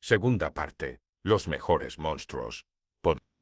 Segunda parte. Los mejores monstruos.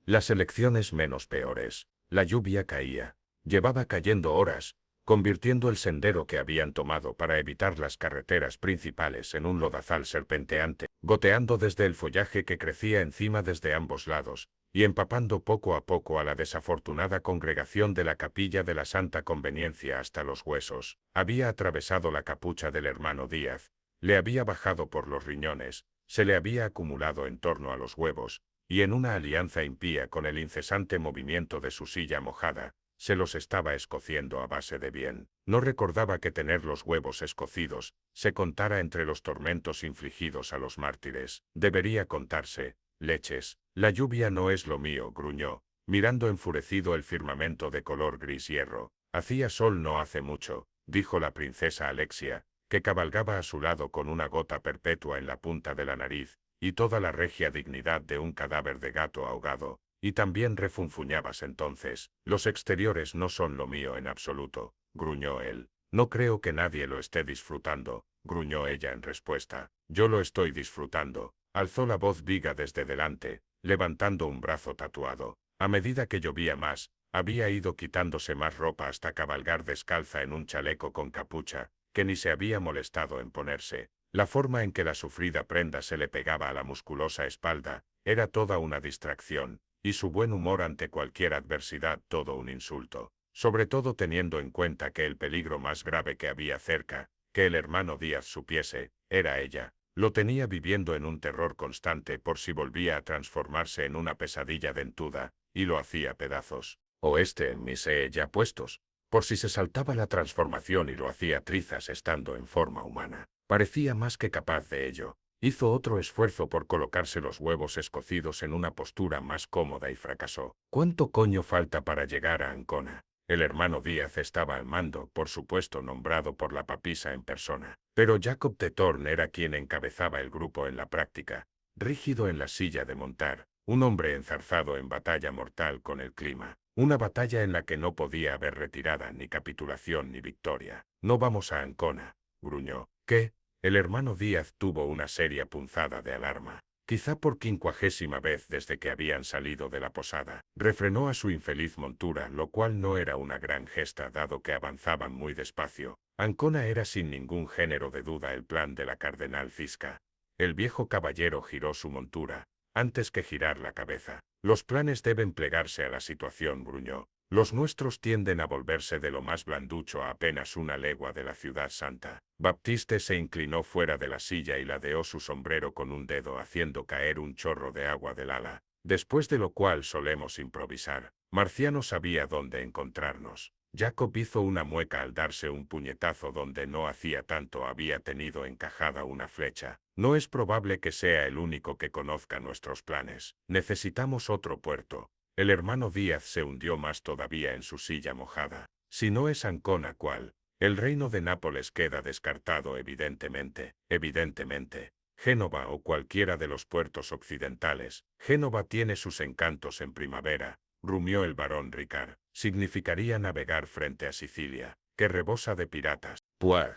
Las elecciones menos peores. La lluvia caía. Llevaba cayendo horas, convirtiendo el sendero que habían tomado para evitar las carreteras principales en un lodazal serpenteante, goteando desde el follaje que crecía encima desde ambos lados, y empapando poco a poco a la desafortunada congregación de la capilla de la Santa Conveniencia hasta los huesos. Había atravesado la capucha del hermano Díaz, le había bajado por los riñones, se le había acumulado en torno a los huevos, y en una alianza impía con el incesante movimiento de su silla mojada, se los estaba escociendo a base de bien. No recordaba que tener los huevos escocidos se contara entre los tormentos infligidos a los mártires. Debería contarse. Leches. La lluvia no es lo mío, gruñó, mirando enfurecido el firmamento de color gris hierro. Hacía sol no hace mucho, dijo la princesa Alexia, que cabalgaba a su lado con una gota perpetua en la punta de la nariz, y toda la regia dignidad de un cadáver de gato ahogado. Y también refunfuñabas entonces. Los exteriores no son lo mío en absoluto, gruñó él. No creo que nadie lo esté disfrutando, gruñó ella en respuesta. Yo lo estoy disfrutando. Alzó la voz Viga desde delante, levantando un brazo tatuado. A medida que llovía más, había ido quitándose más ropa hasta cabalgar descalza en un chaleco con capucha, que ni se había molestado en ponerse. La forma en que la sufrida prenda se le pegaba a la musculosa espalda era toda una distracción, y su buen humor ante cualquier adversidad todo un insulto, sobre todo teniendo en cuenta que el peligro más grave que había cerca, que el hermano Díaz supiese, era ella. Lo tenía viviendo en un terror constante por si volvía a transformarse en una pesadilla dentuda, y lo hacía pedazos. O en mis ya puestos, por si se saltaba la transformación y lo hacía trizas estando en forma humana. Parecía más que capaz de ello. Hizo otro esfuerzo por colocarse los huevos escocidos en una postura más cómoda y fracasó. ¿Cuánto coño falta para llegar a Ancona? El hermano Díaz estaba al mando, por supuesto nombrado por la papisa en persona. Pero Jacob de Thorn era quien encabezaba el grupo en la práctica, rígido en la silla de montar, un hombre enzarzado en batalla mortal con el clima. Una batalla en la que no podía haber retirada, ni capitulación ni victoria. No vamos a Ancona, gruñó. ¿Qué? El hermano Díaz tuvo una seria punzada de alarma. Quizá por 50ª vez desde que habían salido de la posada. Refrenó a su infeliz montura, lo cual no era una gran gesta dado que avanzaban muy despacio. Ancona era sin ningún género de duda el plan de la cardenal Cisca. El viejo caballero giró su montura, antes que girar la cabeza. Los planes deben plegarse a la situación, gruñó. Los nuestros tienden a volverse de lo más blanducho a apenas una legua de la ciudad santa. Baptiste se inclinó fuera de la silla y ladeó su sombrero con un dedo haciendo caer un chorro de agua del ala, después de lo cual solemos improvisar. Marciano sabía dónde encontrarnos. Jacob hizo una mueca al darse un puñetazo donde no hacía tanto había tenido encajada una flecha. No es probable que sea el único que conozca nuestros planes. Necesitamos otro puerto. El hermano Díaz se hundió más todavía en su silla mojada. Si no es Ancona, ¿cuál? El reino de Nápoles queda descartado evidentemente. Génova o cualquiera de los puertos occidentales. Génova tiene sus encantos en primavera, rumió el barón Ricard. Significaría navegar frente a Sicilia, que rebosa de piratas. Puaj.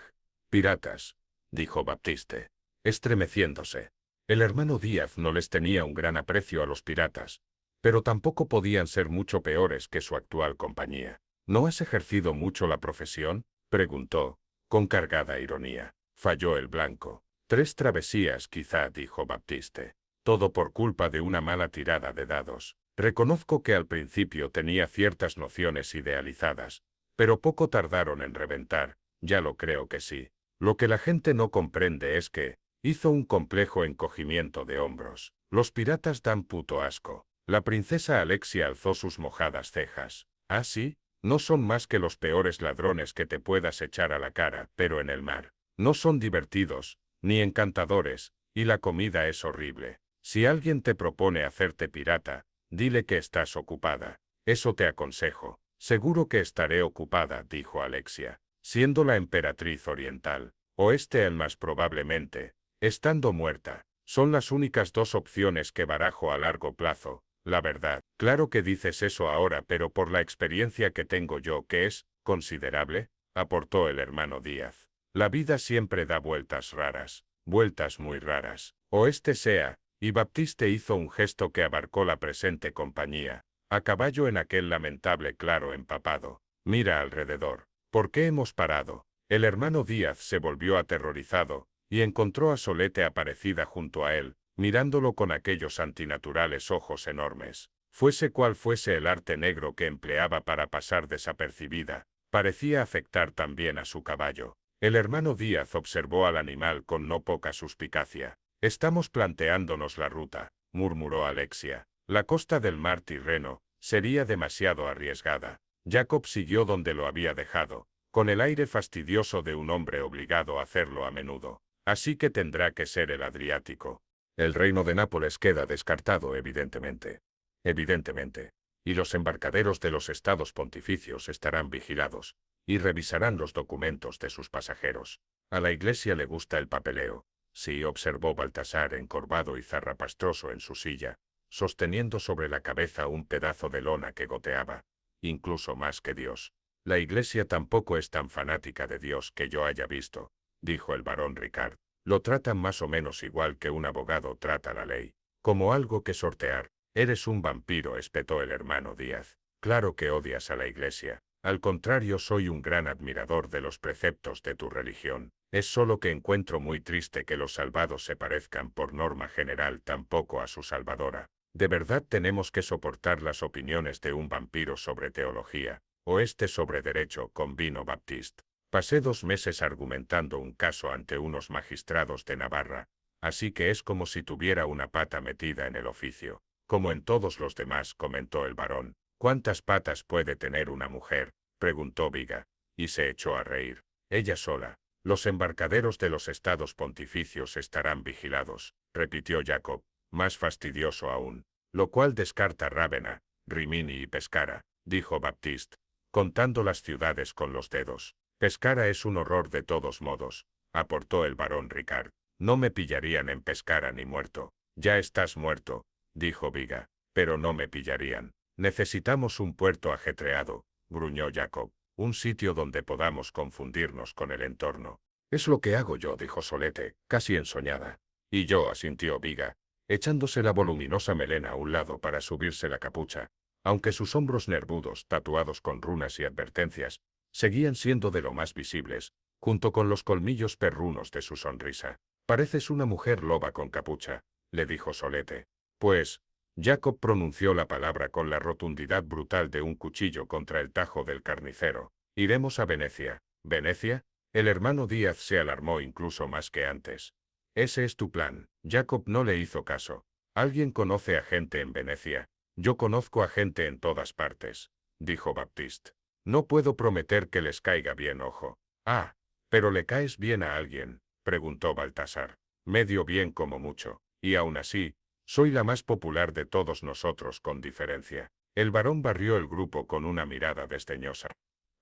Piratas, dijo Baptiste, estremeciéndose. El hermano Díaz no les tenía un gran aprecio a los piratas, pero tampoco podían ser mucho peores que su actual compañía. ¿No has ejercido mucho la profesión?, preguntó, con cargada ironía. Falló el blanco. 3 travesías quizá, dijo Baptiste. Todo por culpa de una mala tirada de dados. Reconozco que al principio tenía ciertas nociones idealizadas, pero poco tardaron en reventar, ya lo creo que sí. Lo que la gente no comprende es que hizo un complejo encogimiento de hombros. Los piratas dan puto asco. La princesa Alexia alzó sus mojadas cejas. ¿Ah, sí? No son más que los peores ladrones que te puedas echar a la cara, pero en el mar. No son divertidos, ni encantadores, y la comida es horrible. Si alguien te propone hacerte pirata, dile que estás ocupada. Eso te aconsejo. Seguro que estaré ocupada, dijo Alexia, siendo la emperatriz oriental, oeste el más probablemente, estando muerta. Son las únicas 2 opciones que barajo a largo plazo. La verdad, claro que dices eso ahora, pero por la experiencia que tengo yo, que es considerable, aportó el hermano Díaz. La vida siempre da vueltas raras, vueltas muy raras. O este sea, y Baptiste hizo un gesto que abarcó la presente compañía, a caballo en aquel lamentable claro empapado. Mira alrededor. ¿Por qué hemos parado? El hermano Díaz se volvió aterrorizado, y encontró a Solete aparecida junto a él, mirándolo con aquellos antinaturales ojos enormes. Fuese cual fuese el arte negro que empleaba para pasar desapercibida, parecía afectar también a su caballo. El hermano Díaz observó al animal con no poca suspicacia. Estamos planteándonos la ruta, murmuró Alexia. La costa del mar Tirreno sería demasiado arriesgada. Jacob siguió donde lo había dejado, con el aire fastidioso de un hombre obligado a hacerlo a menudo. Así que tendrá que ser el Adriático. El reino de Nápoles queda descartado, evidentemente. Evidentemente. Y los embarcaderos de los estados pontificios estarán vigilados, y revisarán los documentos de sus pasajeros. A la Iglesia le gusta el papeleo. Sí, observó Baltasar encorvado y zarrapastroso en su silla, sosteniendo sobre la cabeza un pedazo de lona que goteaba. Incluso más que Dios. La Iglesia tampoco es tan fanática de Dios que yo haya visto, dijo el barón Ricard. Lo tratan más o menos igual que un abogado trata la ley, como algo que sortear. Eres un vampiro, espetó el hermano Díaz. Claro que odias a la Iglesia. Al contrario, soy un gran admirador de los preceptos de tu religión. Es solo que encuentro muy triste que los salvados se parezcan por norma general tan poco a su salvadora. ¿De verdad tenemos que soportar las opiniones de un vampiro sobre teología, o este sobre derecho? Convino Baptiste. Pasé 2 meses argumentando un caso ante unos magistrados de Navarra, así que es como si tuviera una pata metida en el oficio. Como en todos los demás, comentó el barón. ¿Cuántas patas puede tener una mujer?, preguntó Viga, y se echó a reír. Ella sola. Los embarcaderos de los estados pontificios estarán vigilados, repitió Jacob, más fastidioso aún. Lo cual descarta Rávena, Rimini y Pescara, dijo Baptiste, contando las ciudades con los dedos. Pescara es un horror de todos modos, aportó el barón Ricard. No me pillarían en Pescara ni muerto. Ya estás muerto, dijo Viga, pero no me pillarían. Necesitamos un puerto ajetreado, gruñó Jacob, un sitio donde podamos confundirnos con el entorno. Es lo que hago yo, dijo Solete, casi ensoñada. Y yo, asintió Viga, echándose la voluminosa melena a un lado para subirse la capucha, aunque sus hombros nervudos, tatuados con runas y advertencias, seguían siendo de lo más visibles, junto con los colmillos perrunos de su sonrisa. Pareces una mujer loba con capucha, le dijo Solete. Pues, Jacob pronunció la palabra con la rotundidad brutal de un cuchillo contra el tajo del carnicero. Iremos a Venecia. ¿Venecia? El hermano Díaz se alarmó incluso más que antes. Ese es tu plan. Jacob no le hizo caso. ¿Alguien conoce a gente en Venecia? Yo conozco a gente en todas partes, dijo Baptiste. No puedo prometer que les caiga bien, ojo. Ah, ¿pero le caes bien a alguien?, preguntó Baltasar. Medio bien como mucho, y aún así, soy la más popular de todos nosotros con diferencia. El barón barrió el grupo con una mirada desdeñosa.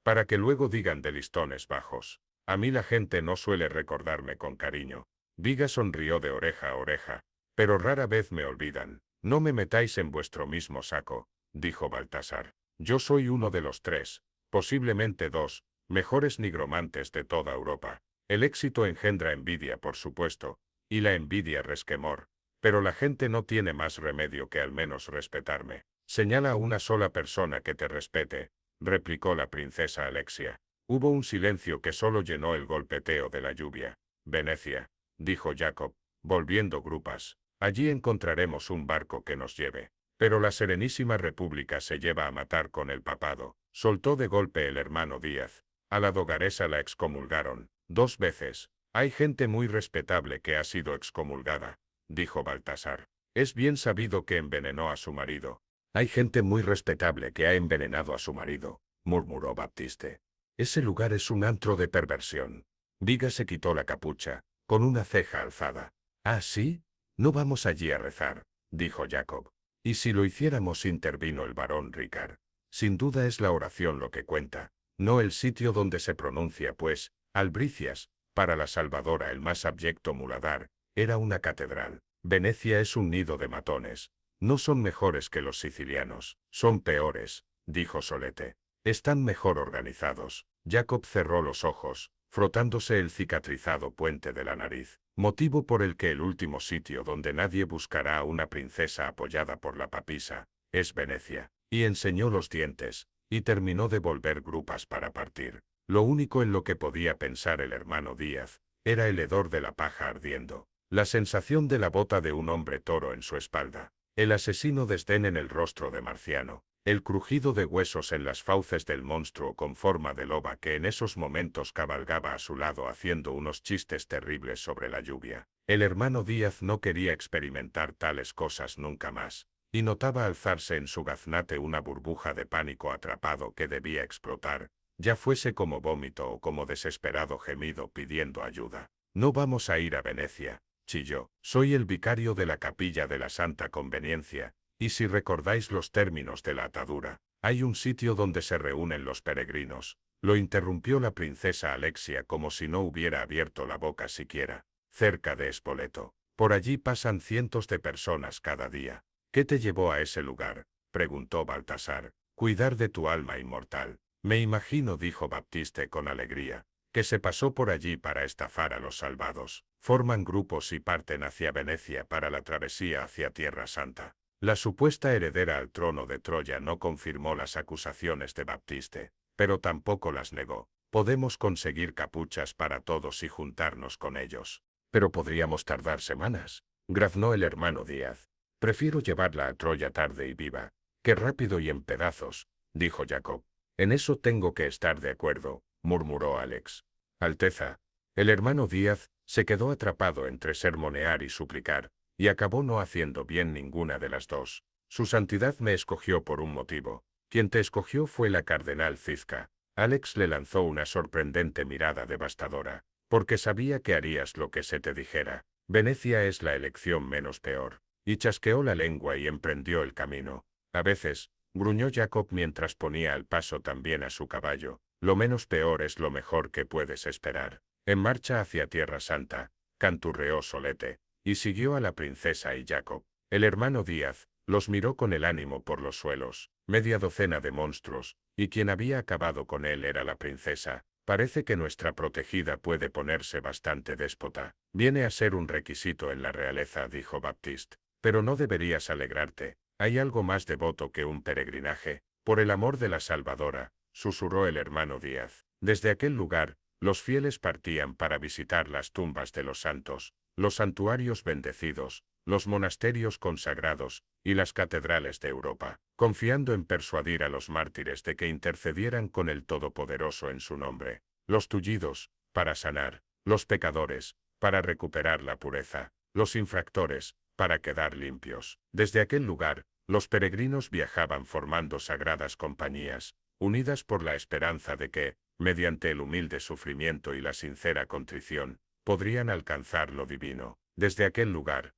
Para que luego digan de listones bajos. A mí la gente no suele recordarme con cariño. Viga sonrió de oreja a oreja. Pero rara vez me olvidan. No me metáis en vuestro mismo saco, dijo Baltasar. Yo soy uno de los 3, posiblemente 2, mejores nigromantes de toda Europa. El éxito engendra envidia, por supuesto, y la envidia resquemor. Pero la gente no tiene más remedio que al menos respetarme. Señala a una sola persona que te respete, replicó la princesa Alexia. Hubo un silencio que solo llenó el golpeteo de la lluvia. Venecia, dijo Jacob, volviendo grupas. Allí encontraremos un barco que nos lleve. Pero la Serenísima República se lleva a matar con el papado, soltó de golpe el hermano Díaz. A la dogaresa la excomulgaron 2 veces. Hay gente muy respetable que ha sido excomulgada, dijo Baltasar. Es bien sabido que envenenó a su marido. Hay gente muy respetable que ha envenenado a su marido, murmuró Baptiste. Ese lugar es un antro de perversión. Viga se quitó la capucha, con una ceja alzada. ¿Ah, sí? No vamos allí a rezar, dijo Jacob. Y si lo hiciéramos, intervino el barón Ricard. Sin duda es la oración lo que cuenta, no el sitio donde se pronuncia, pues, Albricias, para la salvadora el más abyecto muladar, era una catedral. Venecia es un nido de matones. No son mejores que los sicilianos, son peores, dijo Solete. Están mejor organizados. Jacob cerró los ojos, frotándose el cicatrizado puente de la nariz, motivo por el que el último sitio donde nadie buscará a una princesa apoyada por la papisa es Venecia, y enseñó los dientes, y terminó de volver grupas para partir. Lo único en lo que podía pensar el hermano Díaz era el hedor de la paja ardiendo, la sensación de la bota de un hombre toro en su espalda, el asesino desdén en el rostro de Marciano, el crujido de huesos en las fauces del monstruo con forma de loba que en esos momentos cabalgaba a su lado haciendo unos chistes terribles sobre la lluvia. El hermano Díaz no quería experimentar tales cosas nunca más, y notaba alzarse en su gaznate una burbuja de pánico atrapado que debía explotar, ya fuese como vómito o como desesperado gemido pidiendo ayuda. No vamos a ir a Venecia, chilló. Soy el vicario de la capilla de la Santa Conveniencia, y si recordáis los términos de la atadura, hay un sitio donde se reúnen los peregrinos. Lo interrumpió la princesa Alexia como si no hubiera abierto la boca siquiera. Cerca de Spoleto. Por allí pasan cientos de personas cada día. ¿Qué te llevó a ese lugar?, preguntó Baltasar. Cuidar de tu alma inmortal. Me imagino, dijo Baptiste con alegría, que se pasó por allí para estafar a los salvados. Forman grupos y parten hacia Venecia para la travesía hacia Tierra Santa. La supuesta heredera al trono de Troya no confirmó las acusaciones de Baptiste, pero tampoco las negó. Podemos conseguir capuchas para todos y juntarnos con ellos. Pero podríamos tardar semanas, graznó el hermano Díaz. Prefiero llevarla a Troya tarde y viva, que rápido y en pedazos, dijo Jacob. En eso tengo que estar de acuerdo, murmuró Alex. Alteza. El hermano Díaz se quedó atrapado entre sermonear y suplicar, y acabó no haciendo bien ninguna de las dos. Su santidad me escogió por un motivo. Quien te escogió fue la cardenal Cizca. Alex le lanzó una sorprendente mirada devastadora, porque sabía que harías lo que se te dijera. Venecia es la elección menos peor. Y chasqueó la lengua y emprendió el camino. A veces, gruñó Jacob mientras ponía al paso también a su caballo, lo menos peor es lo mejor que puedes esperar. En marcha hacia Tierra Santa, canturreó Solete, y siguió a la princesa y Jacob. El hermano Díaz los miró con el ánimo por los suelos, media docena de monstruos, y quien había acabado con él era la princesa. Parece que nuestra protegida puede ponerse bastante déspota. Viene a ser un requisito en la realeza, dijo Baptiste. Pero no deberías alegrarte. Hay algo más devoto que un peregrinaje. Por el amor de la Salvadora, susurró el hermano Díaz. Desde aquel lugar, los fieles partían para visitar las tumbas de los santos, los santuarios bendecidos, los monasterios consagrados y las catedrales de Europa, confiando en persuadir a los mártires de que intercedieran con el Todopoderoso en su nombre. Los tullidos, para sanar, los pecadores, para recuperar la pureza, los infractores, para quedar limpios. Desde aquel lugar, los peregrinos viajaban formando sagradas compañías, unidas por la esperanza de que, mediante el humilde sufrimiento y la sincera contrición, podrían alcanzar lo divino. Desde aquel lugar.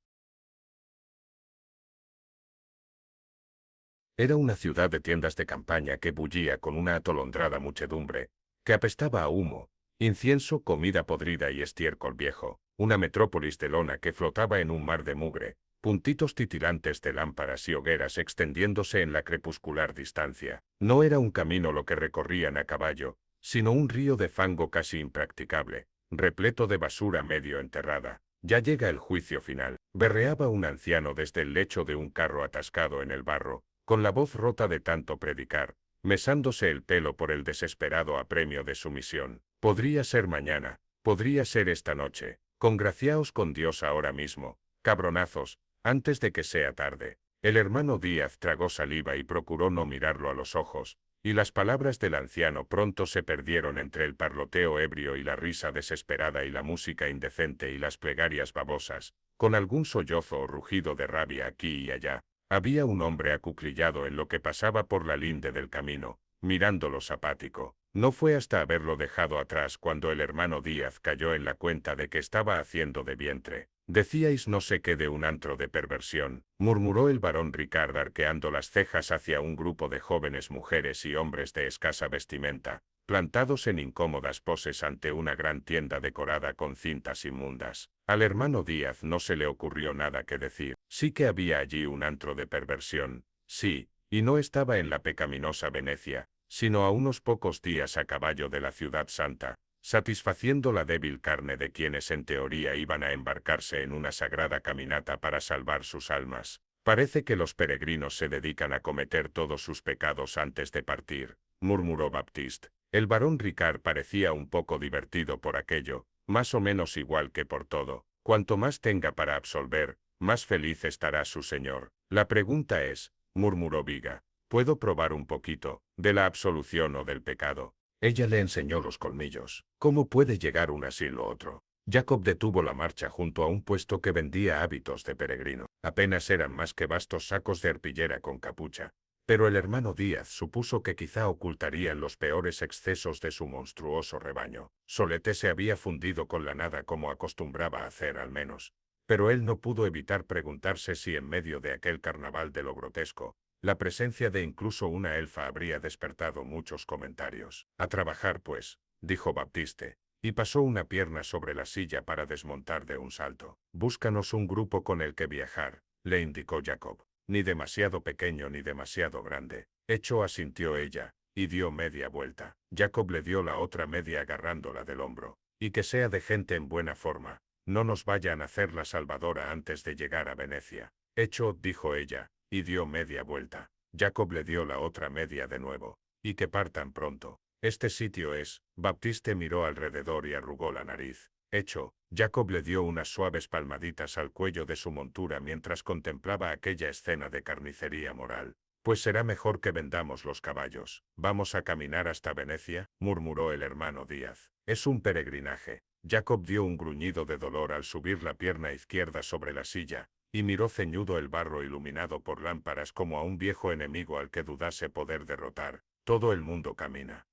Era una ciudad de tiendas de campaña que bullía con una atolondrada muchedumbre, que apestaba a humo, incienso, comida podrida y estiércol viejo, una metrópolis de lona que flotaba en un mar de mugre, puntitos titilantes de lámparas y hogueras extendiéndose en la crepuscular distancia. No era un camino lo que recorrían a caballo, sino un río de fango casi impracticable, repleto de basura medio enterrada. Ya llega el juicio final, berreaba un anciano desde el lecho de un carro atascado en el barro, con la voz rota de tanto predicar, mesándose el pelo por el desesperado apremio de su misión. Podría ser mañana, podría ser esta noche. Congraciaos con Dios ahora mismo, cabronazos, antes de que sea tarde. El hermano Díaz tragó saliva y procuró no mirarlo a los ojos, y las palabras del anciano pronto se perdieron entre el parloteo ebrio y la risa desesperada y la música indecente y las plegarias babosas, con algún sollozo o rugido de rabia aquí y allá. Había un hombre acuclillado en lo que pasaba por la linde del camino, mirándolos apático. No fue hasta haberlo dejado atrás cuando el hermano Díaz cayó en la cuenta de que estaba haciendo de vientre. Decíais no sé qué de un antro de perversión, murmuró el barón Ricard arqueando las cejas hacia un grupo de jóvenes mujeres y hombres de escasa vestimenta, plantados en incómodas poses ante una gran tienda decorada con cintas inmundas. Al hermano Díaz no se le ocurrió nada que decir. Sí que había allí un antro de perversión, sí, y no estaba en la pecaminosa Venecia, sino a unos pocos días a caballo de la ciudad santa. satisfaciendo la débil carne de quienes en teoría iban a embarcarse en una sagrada caminata para salvar sus almas. Parece que los peregrinos se dedican a cometer todos sus pecados antes de partir, murmuró Baptiste. El barón Ricard parecía un poco divertido por aquello, más o menos igual que por todo. Cuanto más tenga para absolver, más feliz estará su señor. La pregunta es, murmuró Viga, ¿puedo probar un poquito de la absolución o del pecado? Ella le enseñó los colmillos. ¿Cómo puede llegar uno sin lo otro? Jacob detuvo la marcha junto a un puesto que vendía hábitos de peregrino. Apenas eran más que vastos sacos de arpillera con capucha. Pero el hermano Díaz supuso que quizá ocultarían los peores excesos de su monstruoso rebaño. Solete se había fundido con la nada como acostumbraba a hacer al menos. Pero él no pudo evitar preguntarse si en medio de aquel carnaval de lo grotesco, la presencia de incluso una elfa habría despertado muchos comentarios. A trabajar pues, dijo Baptiste, y pasó una pierna sobre la silla para desmontar de un salto. Búscanos un grupo con el que viajar, le indicó Jacob. Ni demasiado pequeño ni demasiado grande. Hecho, asintió ella, y dio media vuelta. Jacob le dio la otra media agarrándola del hombro. Y que sea de gente en buena forma. No nos vayan a hacer la salvadora antes de llegar a Venecia. Hecho, dijo ella, y dio media vuelta. Jacob le dio la otra media de nuevo. Y que partan pronto. Este sitio es. Baptiste miró alrededor y arrugó la nariz. Hecho, Jacob le dio unas suaves palmaditas al cuello de su montura mientras contemplaba aquella escena de carnicería moral. Pues será mejor que vendamos los caballos. ¿Vamos a caminar hasta Venecia?, murmuró el hermano Díaz. Es un peregrinaje. Jacob dio un gruñido de dolor al subir la pierna izquierda sobre la silla, y miró ceñudo el barro iluminado por lámparas como a un viejo enemigo al que dudase poder derrotar. Todo el mundo camina.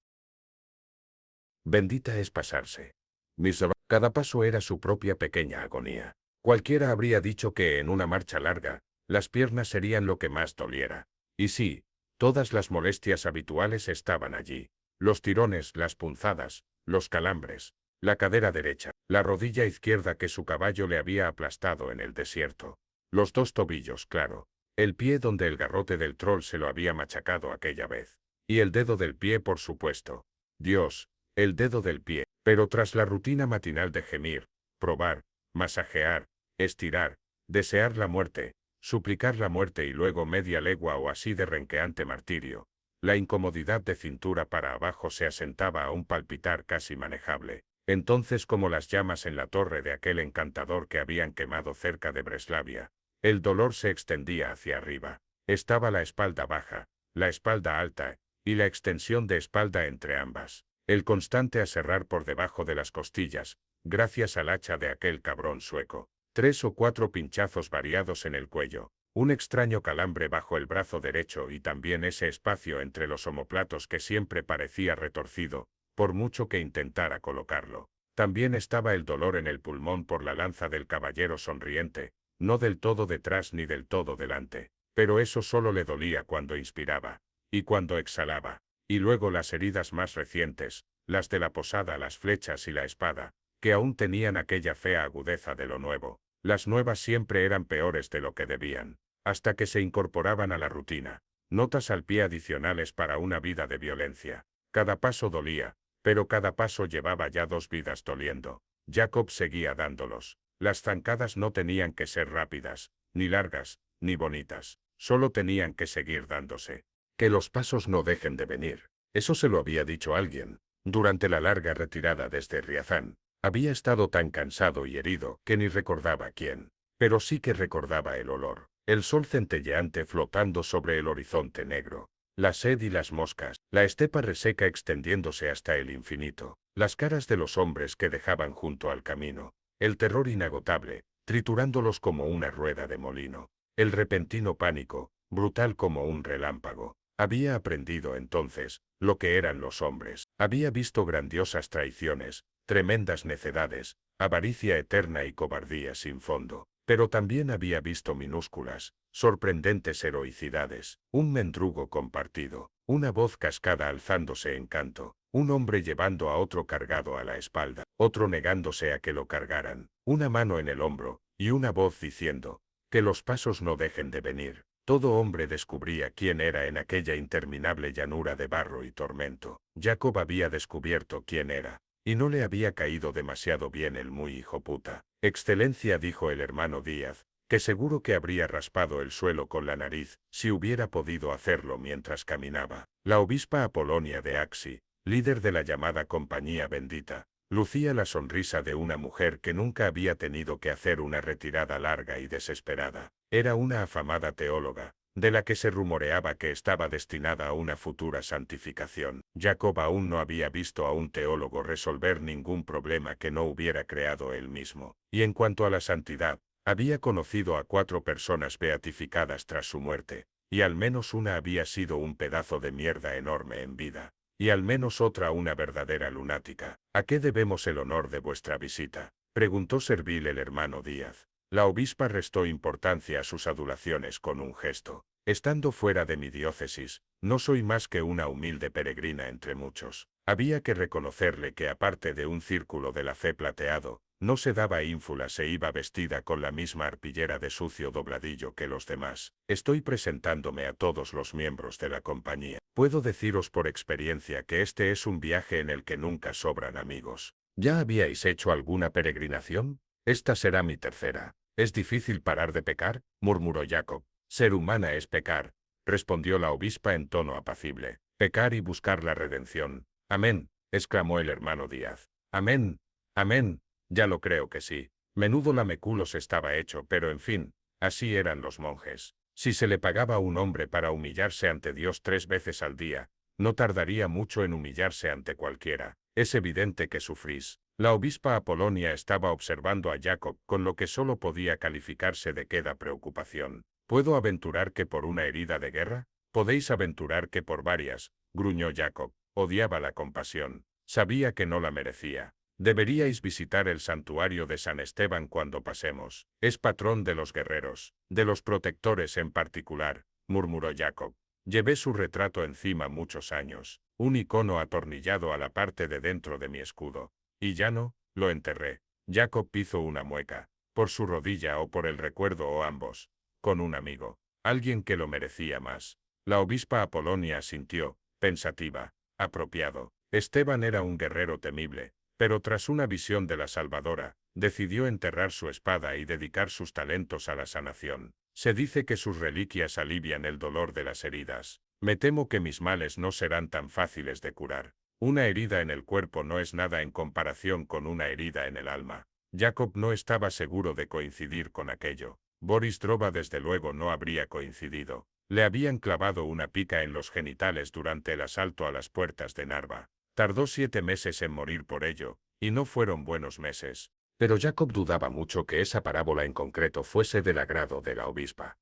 Bendita es pasarse. Cada paso era su propia pequeña agonía. Cualquiera habría dicho que en una marcha larga, las piernas serían lo que más doliera. Y sí, todas las molestias habituales estaban allí. Los tirones, las punzadas, los calambres, la cadera derecha, la rodilla izquierda que su caballo le había aplastado en el desierto. Los dos tobillos, claro. El pie donde el garrote del troll se lo había machacado aquella vez. Y el dedo del pie, por supuesto. Dios, el dedo del pie. Pero tras la rutina matinal de gemir, probar, masajear, estirar, desear la muerte, suplicar la muerte y luego media legua o así de renqueante martirio, la incomodidad de cintura para abajo se asentaba a un palpitar casi manejable. Entonces, como las llamas en la torre de aquel encantador que habían quemado cerca de Breslavia, el dolor se extendía hacia arriba. Estaba la espalda baja, la espalda alta, y la extensión de espalda entre ambas. El constante aserrar por debajo de las costillas, gracias al hacha de aquel cabrón sueco. 3 o 4 pinchazos variados en el cuello, un extraño calambre bajo el brazo derecho y también ese espacio entre los omóplatos que siempre parecía retorcido, por mucho que intentara colocarlo. También estaba el dolor en el pulmón por la lanza del caballero sonriente, no del todo detrás ni del todo delante, pero eso solo le dolía cuando inspiraba, y cuando exhalaba. Y luego las heridas más recientes, las de la posada, las flechas y la espada, que aún tenían aquella fea agudeza de lo nuevo. Las nuevas siempre eran peores de lo que debían, hasta que se incorporaban a la rutina. Notas al pie adicionales para una vida de violencia. Cada paso dolía, pero cada paso llevaba ya 2 vidas doliendo. Jacob seguía dándolos. Las zancadas no tenían que ser rápidas, ni largas, ni bonitas. Solo tenían que seguir dándose. Que los pasos no dejen de venir. Eso se lo había dicho alguien. Durante la larga retirada desde Riazán, había estado tan cansado y herido que ni recordaba quién. Pero sí que recordaba el olor. El sol centelleante flotando sobre el horizonte negro. La sed y las moscas. La estepa reseca extendiéndose hasta el infinito. Las caras de los hombres que dejaban junto al camino. El terror inagotable, triturándolos como una rueda de molino. El repentino pánico, brutal como un relámpago. Había aprendido entonces lo que eran los hombres. Había visto grandiosas traiciones, tremendas necedades, avaricia eterna y cobardía sin fondo. Pero también había visto minúsculas, sorprendentes heroicidades, un mendrugo compartido, una voz cascada alzándose en canto, un hombre llevando a otro cargado a la espalda, otro negándose a que lo cargaran, una mano en el hombro, y una voz diciendo, que los pasos no dejen de venir. Todo hombre descubría quién era en aquella interminable llanura de barro y tormento. Jacob había descubierto quién era, y no le había caído demasiado bien el muy hijoputa. Excelencia, dijo el hermano Díaz, que seguro que habría raspado el suelo con la nariz si hubiera podido hacerlo mientras caminaba. La obispa Apolonia de Axi, líder de la llamada Compañía Bendita, lucía la sonrisa de una mujer que nunca había tenido que hacer una retirada larga y desesperada. Era una afamada teóloga, de la que se rumoreaba que estaba destinada a una futura santificación. Jacob aún no había visto a un teólogo resolver ningún problema que no hubiera creado él mismo. Y en cuanto a la santidad, había conocido a 4 personas beatificadas tras su muerte, y al menos una había sido un pedazo de mierda enorme en vida, y al menos otra una verdadera lunática. ¿A qué debemos el honor de vuestra visita?, preguntó servil el hermano Díaz. La obispa restó importancia a sus adulaciones con un gesto. Estando fuera de mi diócesis, no soy más que una humilde peregrina entre muchos. Había que reconocerle que aparte de un círculo de la fe plateado, no se daba ínfulas e iba vestida con la misma arpillera de sucio dobladillo que los demás. Estoy presentándome a todos los miembros de la compañía. Puedo deciros por experiencia que este es un viaje en el que nunca sobran amigos. ¿Ya habíais hecho alguna peregrinación? Esta será mi tercera. ¿Es difícil parar de pecar?, murmuró Jacob. Ser humana es pecar, respondió la obispa en tono apacible. Pecar y buscar la redención. Amén, exclamó el hermano Díaz. Amén, amén, ya lo creo que sí. Menudo lameculos estaba hecho, pero en fin, así eran los monjes. Si se le pagaba a un hombre para humillarse ante Dios 3 veces al día, no tardaría mucho en humillarse ante cualquiera. Es evidente que sufrís. La obispa Apolonia estaba observando a Jacob con lo que solo podía calificarse de queda preocupación. ¿Puedo aventurar que por una herida de guerra? Podéis aventurar que por varias, gruñó Jacob. Odiaba la compasión. Sabía que no la merecía. Deberíais visitar el santuario de San Esteban cuando pasemos. Es patrón de los guerreros, de los protectores en particular, murmuró Jacob. Llevé su retrato encima muchos años, un icono atornillado a la parte de dentro de mi escudo. Y ya no, lo enterré. Jacob hizo una mueca, por su rodilla o por el recuerdo o ambos, con un amigo, alguien que lo merecía más. La obispa Apolonia asintió, pensativa. Apropiado. Esteban era un guerrero temible, pero tras una visión de la Salvadora, decidió enterrar su espada y dedicar sus talentos a la sanación. Se dice que sus reliquias alivian el dolor de las heridas. Me temo que mis males no serán tan fáciles de curar. Una herida en el cuerpo no es nada en comparación con una herida en el alma. Jacob no estaba seguro de coincidir con aquello. Boris Drova desde luego no habría coincidido. Le habían clavado una pica en los genitales durante el asalto a las puertas de Narva. Tardó 7 meses en morir por ello, y no fueron buenos meses. Pero Jacob dudaba mucho que esa parábola en concreto fuese del agrado de la obispa.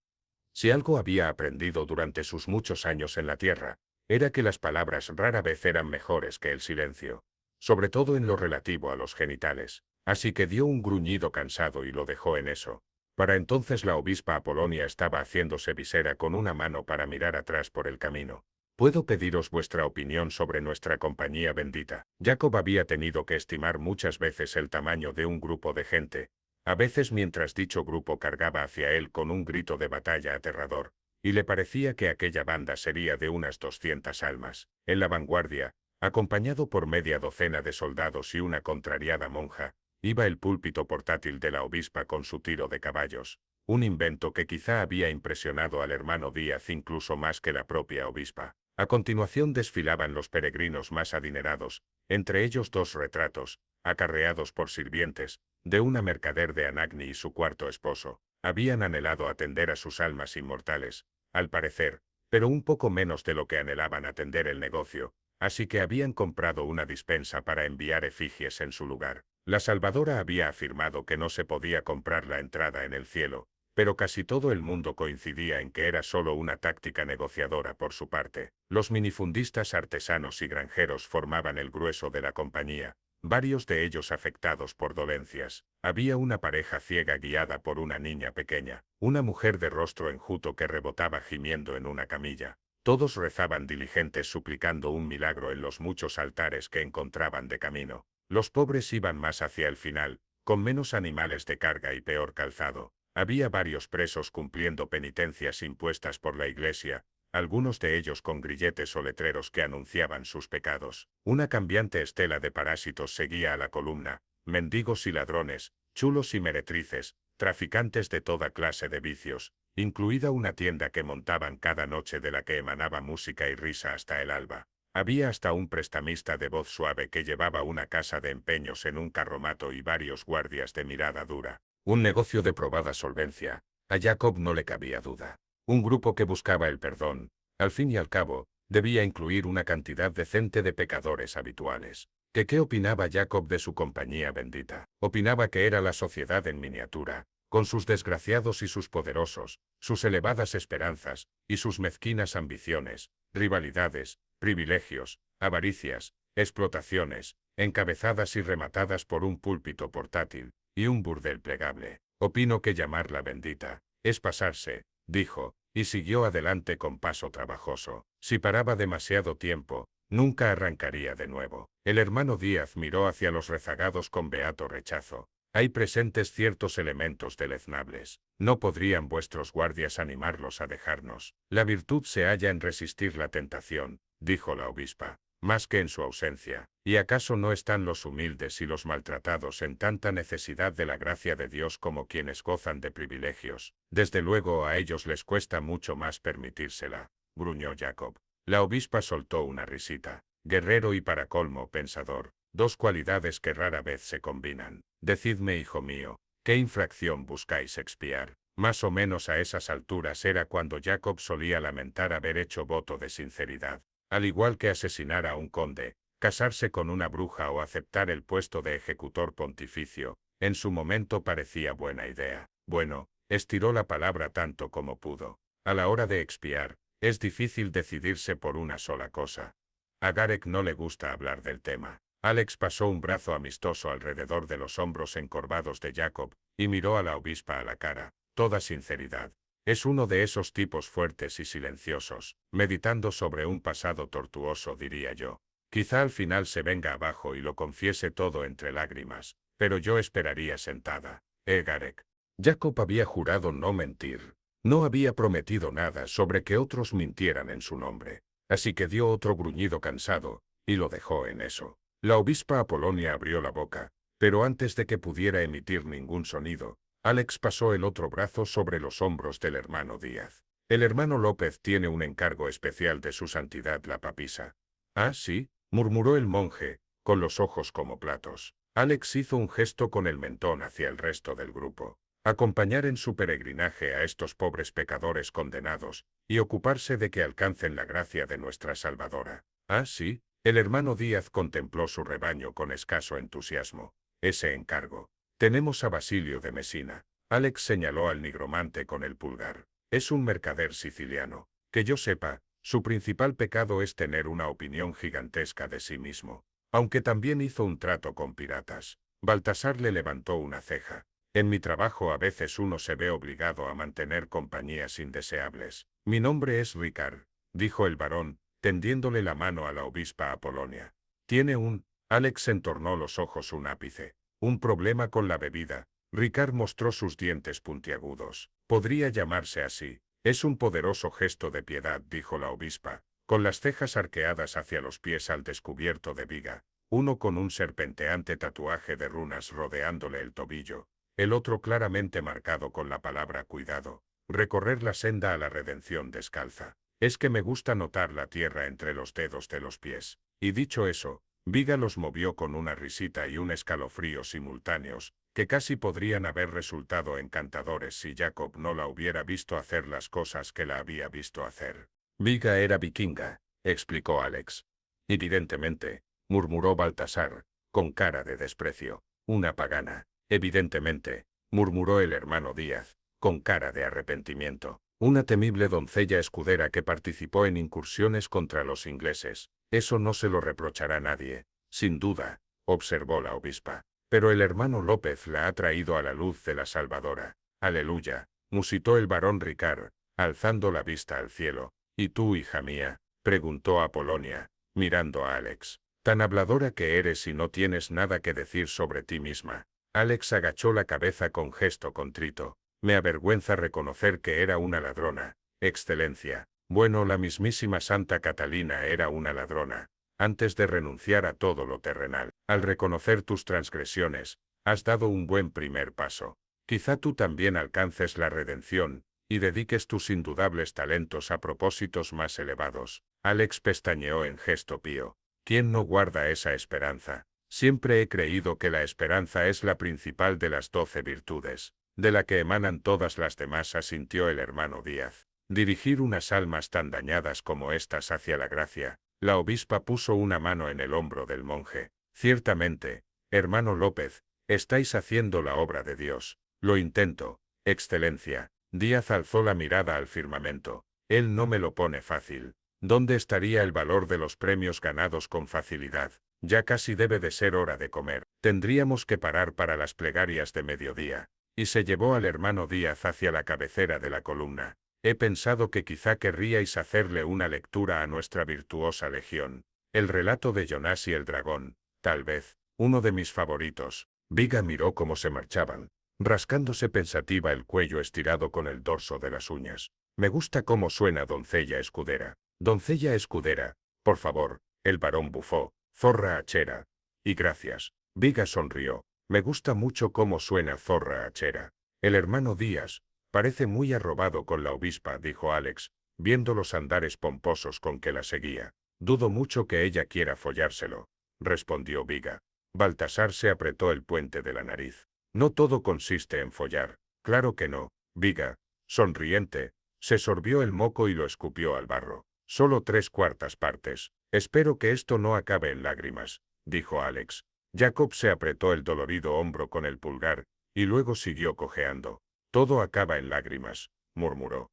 Si algo había aprendido durante sus muchos años en la tierra, era que las palabras rara vez eran mejores que el silencio, sobre todo en lo relativo a los genitales. Así que dio un gruñido cansado y lo dejó en eso. Para entonces la obispa Apolonia estaba haciéndose visera con una mano para mirar atrás por el camino. ¿Puedo pediros vuestra opinión sobre nuestra compañía bendita? Jacob había tenido que estimar muchas veces el tamaño de un grupo de gente, a veces mientras dicho grupo cargaba hacia él con un grito de batalla aterrador, y le parecía que aquella banda sería de unas 200 almas. En la vanguardia, acompañado por media docena de soldados y una contrariada monja, iba el púlpito portátil de la obispa con su tiro de caballos, un invento que quizá había impresionado al hermano Díaz incluso más que la propia obispa. A continuación desfilaban los peregrinos más adinerados, entre ellos 2 retratos, acarreados por sirvientes, de una mercader de Anagni y su cuarto esposo. Habían anhelado atender a sus almas inmortales, al parecer, pero un poco menos de lo que anhelaban atender el negocio, así que habían comprado una dispensa para enviar efigies en su lugar. La Salvadora había afirmado que no se podía comprar la entrada en el cielo, pero casi todo el mundo coincidía en que era solo una táctica negociadora por su parte. Los minifundistas artesanos y granjeros formaban el grueso de la compañía, varios de ellos afectados por dolencias. Había una pareja ciega guiada por una niña pequeña, una mujer de rostro enjuto que rebotaba gimiendo en una camilla. Todos rezaban diligentes suplicando un milagro en los muchos altares que encontraban de camino. Los pobres iban más hacia el final, con menos animales de carga y peor calzado. Había varios presos cumpliendo penitencias impuestas por la iglesia, algunos de ellos con grilletes o letreros que anunciaban sus pecados. Una cambiante estela de parásitos seguía a la columna, mendigos y ladrones, chulos y meretrices, traficantes de toda clase de vicios, incluida una tienda que montaban cada noche de la que emanaba música y risa hasta el alba. Había hasta un prestamista de voz suave que llevaba una casa de empeños en un carromato y varios guardias de mirada dura. Un negocio de probada solvencia. A Jacob no le cabía duda. Un grupo que buscaba el perdón, al fin y al cabo, debía incluir una cantidad decente de pecadores habituales. ¿Qué opinaba Jacob de su compañía bendita? Opinaba que era la sociedad en miniatura, con sus desgraciados y sus poderosos, sus elevadas esperanzas y sus mezquinas ambiciones, rivalidades, privilegios, avaricias, explotaciones, encabezadas y rematadas por un púlpito portátil y un burdel plegable. Opino que llamarla bendita es pasarse, dijo, y siguió adelante con paso trabajoso. Si paraba demasiado tiempo, nunca arrancaría de nuevo. El hermano Díaz miró hacia los rezagados con beato rechazo. Hay presentes ciertos elementos deleznables. ¿No podrían vuestros guardias animarlos a dejarnos? La virtud se halla en resistir la tentación, dijo la obispa, más que en su ausencia. ¿Y acaso no están los humildes y los maltratados en tanta necesidad de la gracia de Dios como quienes gozan de privilegios? Desde luego a ellos les cuesta mucho más permitírsela, gruñó Jacob. La obispa soltó una risita. Guerrero y para colmo pensador, dos cualidades que rara vez se combinan. Decidme, hijo mío, ¿qué infracción buscáis expiar? Más o menos a esas alturas era cuando Jacob solía lamentar haber hecho voto de sinceridad. Al igual que asesinar a un conde, casarse con una bruja o aceptar el puesto de ejecutor pontificio, en su momento parecía buena idea. Bueno, estiró la palabra tanto como pudo. A la hora de expiar, es difícil decidirse por una sola cosa. A Gareth no le gusta hablar del tema. Alex pasó un brazo amistoso alrededor de los hombros encorvados de Jacob y miró a la obispa a la cara. Toda sinceridad. Es uno de esos tipos fuertes y silenciosos, meditando sobre un pasado tortuoso, diría yo. Quizá al final se venga abajo y lo confiese todo entre lágrimas, pero yo esperaría sentada. Gareth. Jacob había jurado no mentir. No había prometido nada sobre que otros mintieran en su nombre. Así que dio otro gruñido cansado, y lo dejó en eso. La obispa Apolonia abrió la boca, pero antes de que pudiera emitir ningún sonido, Alex pasó el otro brazo sobre los hombros del hermano Díaz. El hermano López tiene un encargo especial de su santidad la papisa. Ah, sí, murmuró el monje, con los ojos como platos. Alex hizo un gesto con el mentón hacia el resto del grupo. Acompañar en su peregrinaje a estos pobres pecadores condenados, y ocuparse de que alcancen la gracia de nuestra Salvadora. Ah, sí, el hermano Díaz contempló su rebaño con escaso entusiasmo. Ese encargo. Tenemos a Basilio de Mesina. Alex señaló al nigromante con el pulgar. Es un mercader siciliano. Que yo sepa, su principal pecado es tener una opinión gigantesca de sí mismo. Aunque también hizo un trato con piratas. Baltasar le levantó una ceja. En mi trabajo a veces uno se ve obligado a mantener compañías indeseables. Mi nombre es Ricard, dijo el varón, tendiéndole la mano a la obispa Apolonia. Tiene un... Alex entornó los ojos un ápice. Un problema con la bebida. Ricard mostró sus dientes puntiagudos. Podría llamarse así. Es un poderoso gesto de piedad, dijo la obispa, con las cejas arqueadas hacia los pies al descubierto de viga, uno con un serpenteante tatuaje de runas rodeándole el tobillo, el otro claramente marcado con la palabra cuidado. Recorrer la senda a la redención descalza. Es que me gusta notar la tierra entre los dedos de los pies. Y dicho eso, Viga los movió con una risita y un escalofrío simultáneos, que casi podrían haber resultado encantadores si Jacob no la hubiera visto hacer las cosas que la había visto hacer. Viga era vikinga, explicó Alex. Evidentemente, murmuró Baltasar, con cara de desprecio. Una pagana. Evidentemente, murmuró el hermano Díaz, con cara de arrepentimiento. Una temible doncella escudera que participó en incursiones contra los ingleses. Eso no se lo reprochará nadie, sin duda, observó la obispa. Pero el hermano López la ha traído a la luz de la Salvadora. Aleluya, musitó el varón Ricard, alzando la vista al cielo. ¿Y tú, hija mía? Preguntó Apolonia, mirando a Alex. Tan habladora que eres y no tienes nada que decir sobre ti misma. Alex agachó la cabeza con gesto contrito. Me avergüenza reconocer que era una ladrona, excelencia. Bueno, la mismísima Santa Catalina era una ladrona. Antes de renunciar a todo lo terrenal, al reconocer tus transgresiones, has dado un buen primer paso. Quizá tú también alcances la redención, y dediques tus indudables talentos a propósitos más elevados. Alex pestañeó en gesto pío. ¿Quién no guarda esa esperanza? Siempre he creído que la esperanza es la principal de las 12 virtudes, de la que emanan todas las demás, asintió el hermano Díaz. Dirigir unas almas tan dañadas como estas hacia la gracia. La obispa puso una mano en el hombro del monje. Ciertamente, hermano López, estáis haciendo la obra de Dios. Lo intento, excelencia. Díaz alzó la mirada al firmamento. Él no me lo pone fácil. ¿Dónde estaría el valor de los premios ganados con facilidad? Ya casi debe de ser hora de comer. Tendríamos que parar para las plegarias de mediodía. Y se llevó al hermano Díaz hacia la cabecera de la columna. He pensado que quizá querríais hacerle una lectura a nuestra virtuosa legión. El relato de Jonás y el dragón, tal vez, uno de mis favoritos. Viga miró cómo se marchaban, rascándose pensativa el cuello estirado con el dorso de las uñas. Me gusta cómo suena doncella escudera. Doncella escudera, por favor, el varón bufó. Zorra hachera. Y gracias. Viga sonrió. Me gusta mucho cómo suena zorra hachera. El hermano Díaz parece muy arrobado con la obispa, dijo Alex, viendo los andares pomposos con que la seguía. Dudo mucho que ella quiera follárselo, respondió Viga. Baltasar se apretó el puente de la nariz. No todo consiste en follar. Claro que no. Viga, sonriente, se sorbió el moco y lo escupió al barro. Solo 3/4 partes. Espero que esto no acabe en lágrimas, dijo Alex. Jacob se apretó el dolorido hombro con el pulgar, y luego siguió cojeando. Todo acaba en lágrimas, murmuró.